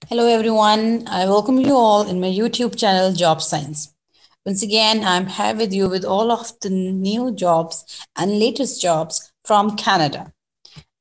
Hello everyone, I welcome you all in my YouTube channel Job Science. Once again, I'm here with you with all of the new jobs and latest jobs from Canada.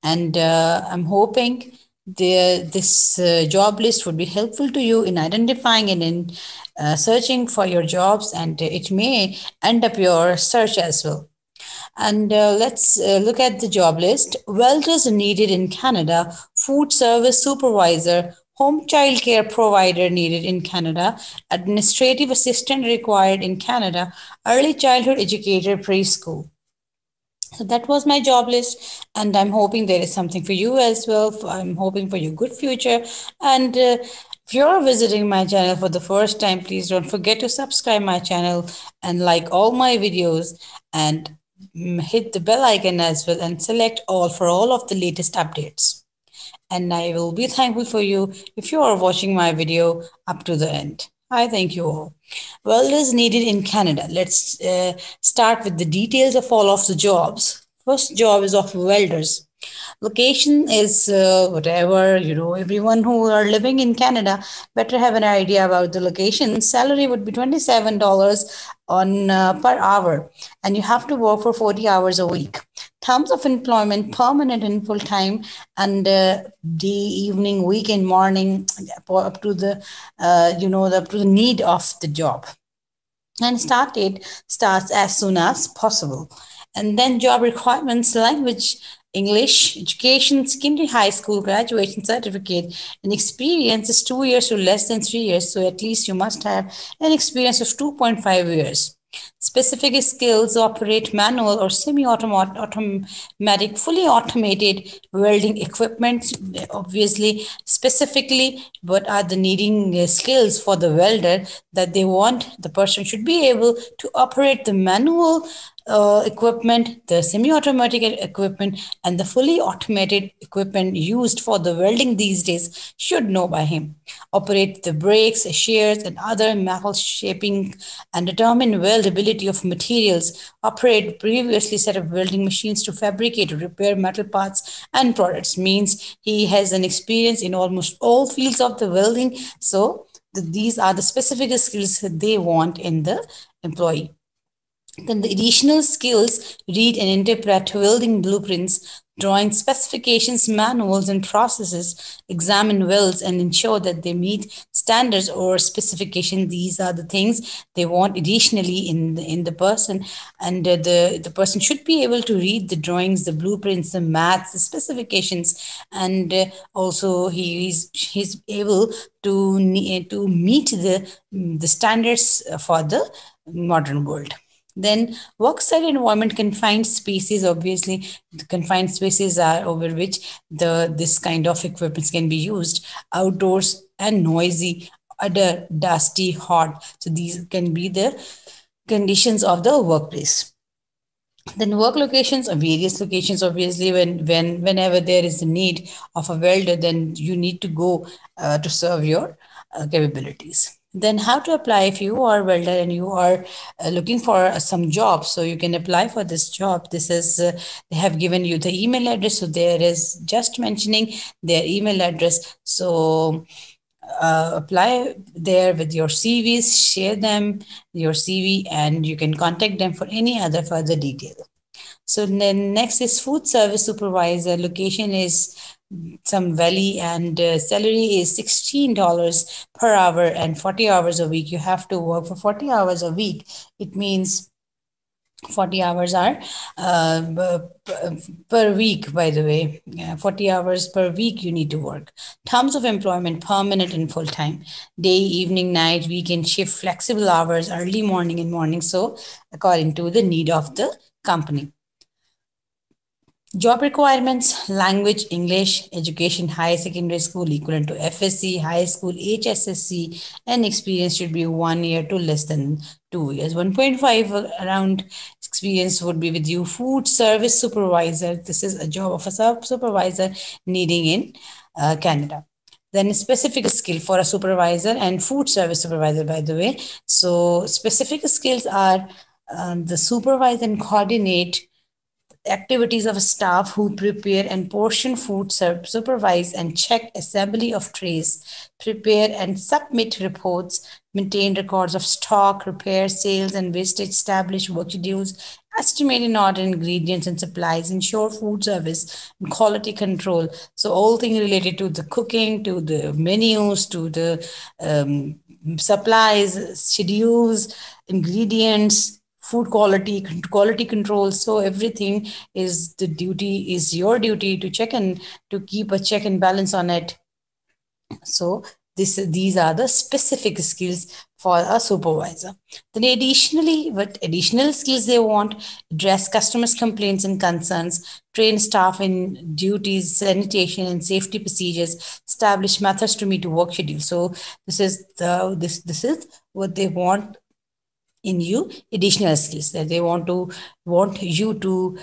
And I'm hoping this job list would be helpful to you in identifying and in searching for your jobs, and it may end up your search as well. And let's look at the job list. Welders needed in Canada, food service supervisor, home child care provider needed in Canada, administrative assistant required in Canada, early childhood educator preschool. So that was my job list, and I'm hoping there is something for you as well. I'm hoping for your good future. And if you're visiting my channel for the first time, please don't forget to subscribe my channel and like all my videos and hit the bell icon as well and select all for all of the latest updates. And I will be thankful for you if you are watching my video up to the end. I thank you all. Welders needed in Canada. Let's start with the details of all of the jobs. First job is of welders. Location is whatever, everyone who are living in Canada better have an idea about the location. Salary would be $27 on per hour, and you have to work for 40 hours a week. Terms of employment, permanent and full time, and day, evening, weekend, morning, up to the up to the need of the job. And start date starts as soon as possible. And then job requirements: language, English, education, secondary, high school, graduation certificate, and experience is 2 years to less than 3 years. So at least you must have an experience of 2.5 years. Specific skills: operate manual or semi-automatic, fully automated welding equipment. Obviously, specifically, what are the needing skills for the welder that they want? The person should be able to operate the manual equipment, the semi-automatic equipment, and the fully automated equipment used for the welding these days should know by him. Operate the brakes, shears, and other metal shaping, and determine weldability of materials. Operate previously set up welding machines to fabricate or repair metal parts and products. Means he has an experience in almost all fields of the welding. So these are the specific skills they want in the employee. Then the additional skills: read and interpret welding blueprints, drawing specifications, manuals, and processes, examine welds and ensure that they meet standards or specification. These are the things they want additionally in the person. And the person should be able to read the drawings, the blueprints, the maths, the specifications, and also he's able to meet the standards for the modern world. Then worksite environment: confined spaces. Obviously, the confined spaces are over which the this kind of equipment can be used. Outdoors and noisy, other dusty, hot. So these can be the conditions of the workplace. Then work locations or various locations. Obviously, whenever there is a need of a welder, then you need to go to serve your capabilities. Then how to apply: if you are a welder and you are looking for some job, so you can apply for this job. This is they have given you the email address, so there is just mentioning their email address. So apply there with your CVs, share them your CV, and you can contact them for any other further detail. So then next is food service supervisor. Location is some valley, and salary is $16 per hour and 40 hours a week. You have to work for 40 hours a week. It means 40 hours are per week, by the way. 40 hours per week you need to work. Terms of employment: permanent and full time, day, evening, night, weekend shift, flexible hours, early morning and morning. So according to the need of the company. Job requirements: language, English, education, high secondary school equivalent to FSC, high school, HSSC, and experience should be 1 year to less than 2 years. 1.5 around experience would be with you. Food service supervisor. This is a job of a supervisor needing in Canada. Then specific skill for a supervisor and food service supervisor, by the way. So specific skills are the supervise and coordinate activities of staff who prepare and portion food, supervise and check assembly of trays, prepare and submit reports, maintain records of stock, repair, sales, and wastage, establish work schedules, estimate and order ingredients and supplies, ensure food service and quality control. So all things related to the cooking, to the menus, to the um, supplies, schedules, ingredients, food quality, quality control. So everything is the duty, is your duty to check and to keep a check and balance on it. So these are the specific skills for a supervisor. Then additionally, what additional skills they want: address customers' complaints and concerns, train staff in duties, sanitation and safety procedures, establish methods to meet work schedule. So this is what they want in you, additional skills that they want you to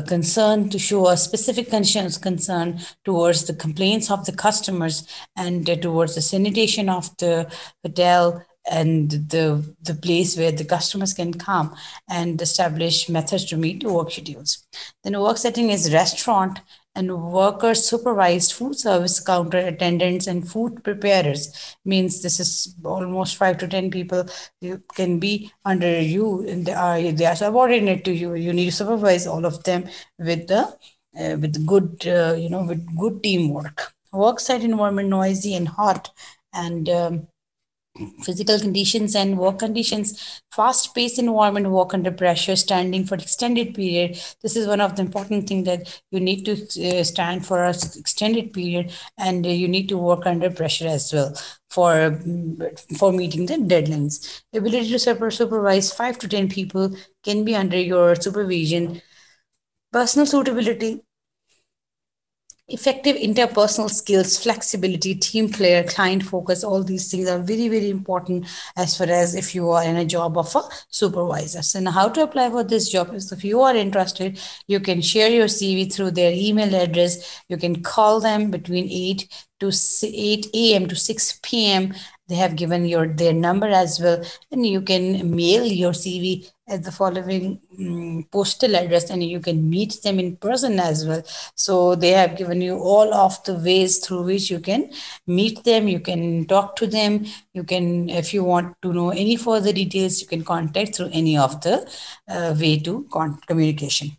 concern, to show a specific concern towards the complaints of the customers, and towards the sanitation of the hotel, and the place where the customers can come, and establish methods to meet work schedules. Then work setting is restaurant and workers supervised food service counter attendants and food preparers. Means this is almost 5 to 10 people you can be under you, and they are subordinate to you. You need to supervise all of them with the with good with good teamwork. Work site environment noisy and hot, and physical conditions and work conditions, fast paced environment, work under pressure, standing for extended period. This is one of the important thing, that you need to stand for an extended period, and you need to work under pressure as well for meeting the deadlines. Ability to supervise 5 to 10 people can be under your supervision. Personal suitability, effective interpersonal skills, flexibility, team player, client focus, all these things are very, very important as far as if you are in a job of a supervisor. So now how to apply for this job is, if you are interested, you can share your CV through their email address. You can call them between 8 a.m. to 6 p.m. They have given their number as well, and you can mail your CV at the following postal address, and you can meet them in person as well. So they have given you all of the ways through which you can meet them, you can talk to them, you can, if you want to know any further details, you can contact through any of the way to communication.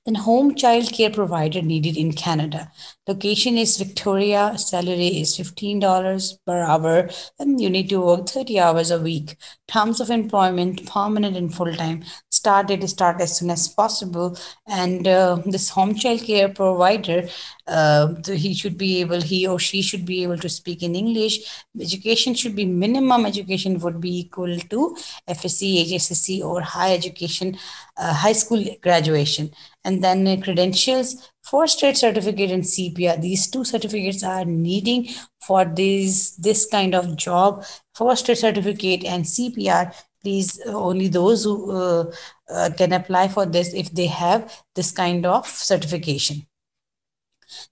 Then home child care provider needed in Canada. Location is Victoria. Salary is $15 per hour, and you need to work 30 hours a week. Terms of employment: permanent and full time. Start date, start as soon as possible. And this home child care provider, he or she should be able to speak in English. Education should be, minimum education would be equal to FSC, HSSC, or high education, high school graduation. And then credentials: first trade certificate and CPR. These two certificates are needing for this kind of job. First trade certificate and CPR. Please, only those who can apply for this if they have this kind of certification.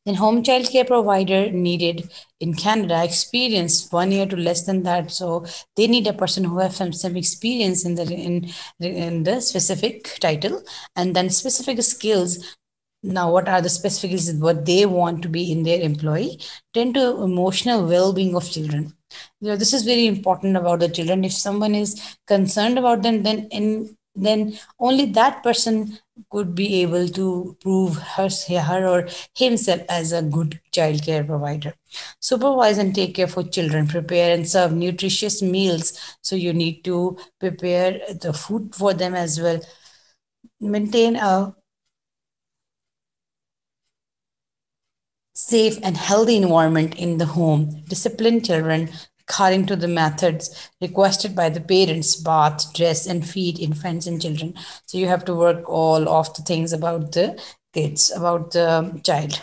Then home child care provider needed in Canada, experience 1 year to less than that. So they need a person who has some experience in the specific title, and then specific skills. Now, what are the specifics? What they want to be in their employee? Tend to emotional well-being of children. This is very important about the children. If someone is concerned about them, then only that person could be able to prove her or himself as a good child care provider. Supervise and take care for children, prepare and serve nutritious meals. So you need to prepare the food for them as well. Maintain a safe and healthy environment in the home. Discipline children according to the methods requested by the parents: bath, dress, and feed infants and children. So you have to work all of the things about the kids, about the child.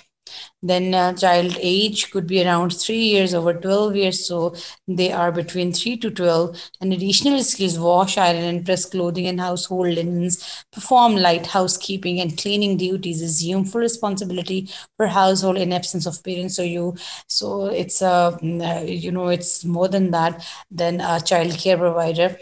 Then child age could be around 3 years over 12 years. So they are between 3 to 12. And additional skills: wash, iron, and press clothing and household linens, perform light housekeeping and cleaning duties, assume full responsibility for household in absence of parents. So it's it's more than that. Then a child care provider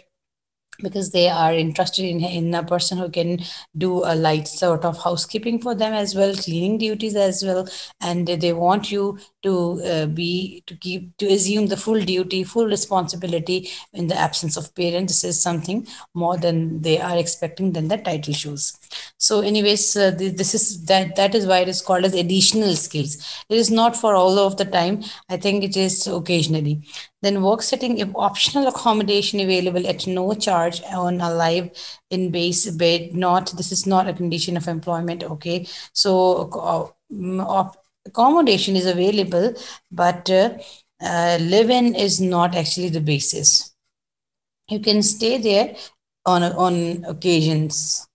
because they are interested in a person who can do a light sort of housekeeping for them as well, cleaning duties as well, and they want you to be to keep to assume the full duty, full responsibility in the absence of parents. This is something more than they are expecting than the title shows. So anyways, this is that is why it is called as additional skills. It is not for all of the time. I think it is occasionally. Then work setting, if optional accommodation available at no charge on a live in base bed. Not, this is not a condition of employment. Okay, so accommodation is available, but live in is not actually the basis. You can stay there on occasions.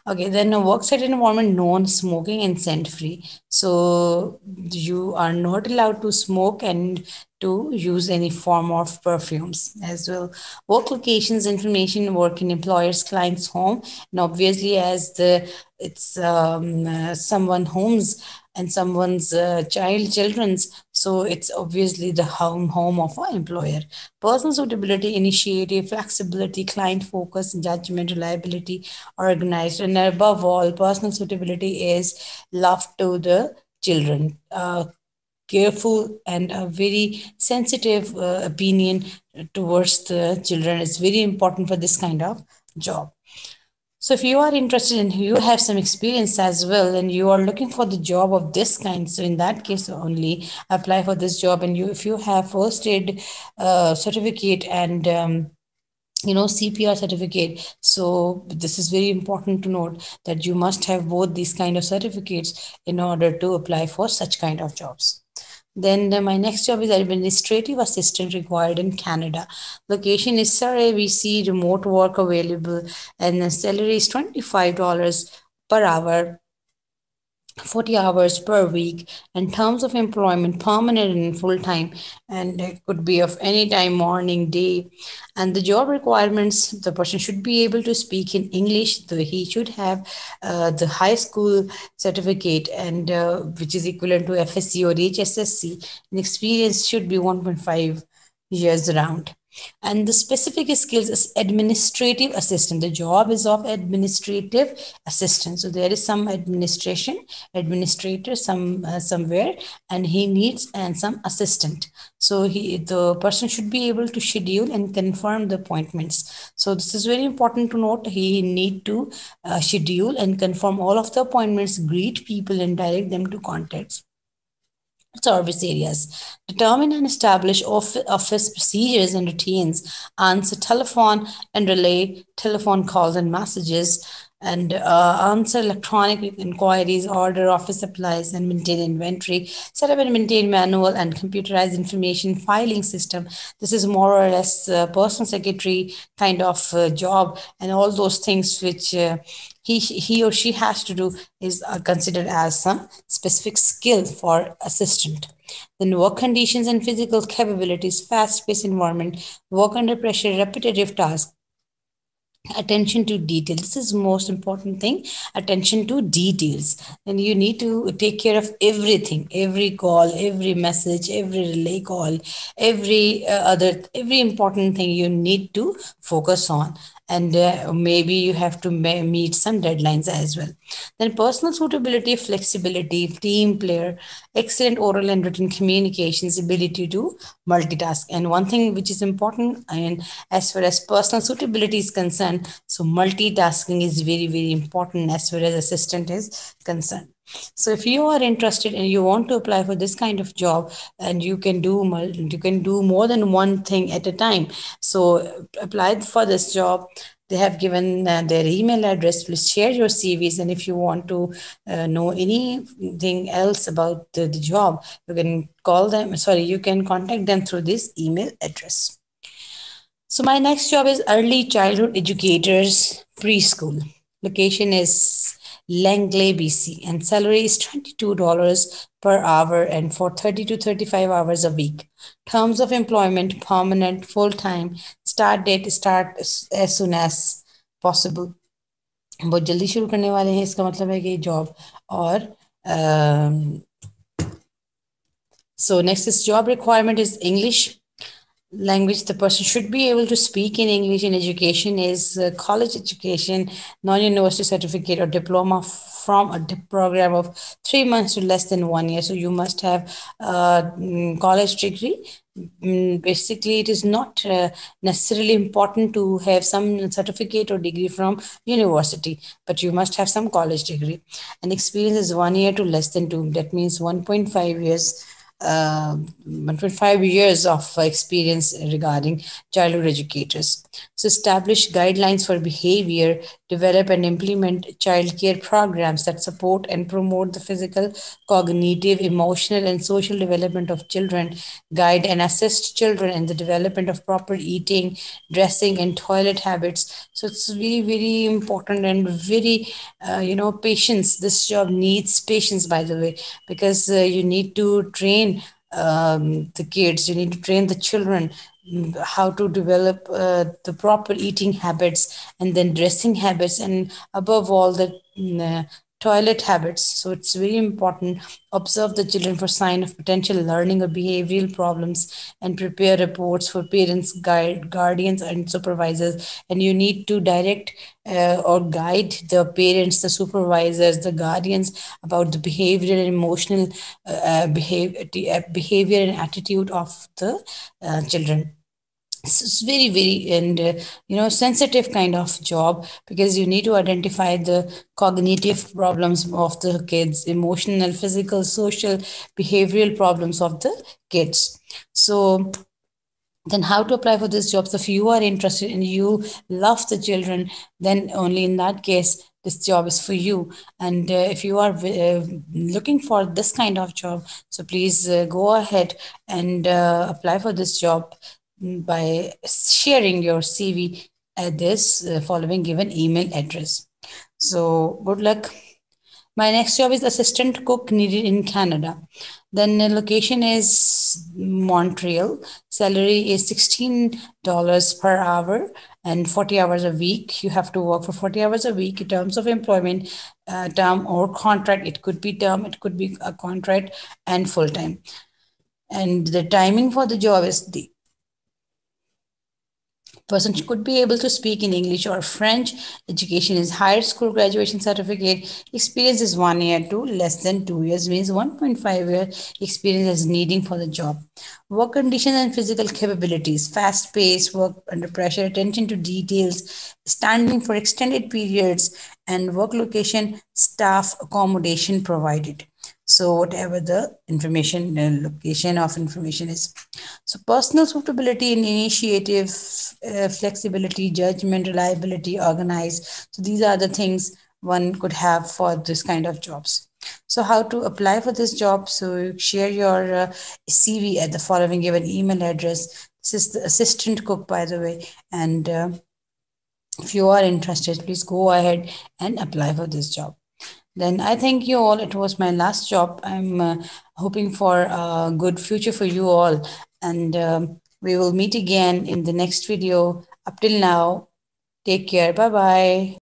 Okay, then a worksite environment, non-smoking and scent-free. So you are not allowed to smoke and to use any form of perfumes as well. Work locations information, work in employer's client's home, and obviously as the it's someone homes and someone's children's, so it's obviously the home of an employer. Personal suitability, initiative, flexibility, client focus, judgment, reliability, organized, and above all, personal suitability is love to the children. Careful and a very sensitive opinion towards the children is very important for this kind of job. So if you are interested and you have some experience as well and you are looking for the job of this kind, so in that case only apply for this job. And you, if you have first aid certificate and CPR certificate, so this is very important to note that you must have both these kind of certificates in order to apply for such kind of jobs. Then my next job is administrative assistant required in Canada. Location is Surrey, BC, remote work available, and the salary is $25 per hour, 40 hours per week, and terms of employment permanent and full time, and it could be of any time, morning, day. And the job requirements, the person should be able to speak in English, he should have the high school certificate, and which is equivalent to FSC or HSSC, and experience should be 1.5 years around. And the specific skills is administrative assistant. The job is of administrative assistant, so there is some administration administrator somewhere, and he needs and some assistant. So the person should be able to schedule and confirm the appointments. So this is very important to note. He need to schedule and confirm all of the appointments, greet people and direct them to contacts, service areas, determine and establish office procedures and routines, answer telephone and relay telephone calls and messages, and answer electronic inquiries, order office supplies, and maintain inventory, set up and maintain manual and computerized information filing system. This is more or less personal secretary kind of job, and all those things which he or she has to do is considered as some specific skill for assistant. Then work conditions and physical capabilities, fast-paced environment, work under pressure, repetitive tasks, attention to detail. This is most important thing, attention to details. And you need to take care of everything, every call, every message, every relay call, every important thing you need to focus on. And maybe you have to meet some deadlines as well. Then personal suitability, flexibility, team player, excellent oral and written communications, ability to multitask. And one thing which is important, and as far as personal suitability is concerned, so multitasking is very, very important as far as assistant is concerned. So if you are interested and you want to apply for this kind of job, and you can do more than one thing at a time, so apply for this job. They have given their email address. Please share your CVs, and if you want to know anything else about the job, you can call them. Sorry, you can contact them through this email address. So my next job is early childhood educators preschool. Location is Langley, BC, and salary is $22 per hour and for 30 to 35 hours a week. Terms of employment permanent, full time. Start date start as soon as possible. बहुत जल्दी शुरू करने वाले हैं, इसका मतलब है कि जॉब और so next is job requirement is English, language the person should be able to speak in English in education is college education, non-university certificate or diploma from a program of 3 months to less than 1 year. So you must have a college degree. Basically, it is not necessarily important to have some certificate or degree from university, but you must have some college degree. And experience is 1 year to less than two. That means 1.5 years, 1.5 years of experience regarding childhood educators. So, establish guidelines for behavior, develop and implement child care programs that support and promote the physical, cognitive, emotional, and social development of children, guide and assist children in the development of proper eating, dressing, and toilet habits. So, it's very, very important and very, patience. This job needs patience, by the way, because you need to train the kids, you need to train the children how to develop the proper eating habits and then dressing habits, and above all the toilet habits. So it's very important. Observe the children for sign of potential learning or behavioral problems and prepare reports for parents, guardians, and supervisors. And you need to direct or guide the parents, the supervisors, the guardians about the behavioral and emotional behavior and attitude of the children. It's very, very, and sensitive kind of job, because you need to identify the cognitive problems of the kids, emotional, physical, social, behavioral problems of the kids. So then how to apply for this job? So if you are interested and you love the children, then only in that case this job is for you. And if you are looking for this kind of job, so please go ahead and apply for this job by sharing your CV at this following given email address. So good luck. My next job is assistant cook needed in Canada. Then the location is Montreal. Salary is $16 per hour and 40 hours a week. You have to work for 40 hours a week. In terms of employment, term or contract, it could be term, it could be a contract, and full time. And the timing for the job is the person could be able to speak in English or French. Education is higher school graduation certificate. Experience is 1 year to less than 2 years, means 1.5 year experience is needing for the job. Work conditions and physical capabilities: fast paced work under pressure, attention to details, standing for extended periods, and work location, staff accommodation provided. So whatever the information, location of information is. So personal suitability and initiative, flexibility, judgment, reliability, organized. So these are the things one could have for this kind of jobs. So how to apply for this job? So share your CV at the following given email address. This is the assistant cook, by the way. And if you are interested, please go ahead and apply for this job. Then I thank you all. It was my last job. I'm hoping for a good future for you all. And we will meet again in the next video. Up till now, take care. Bye bye.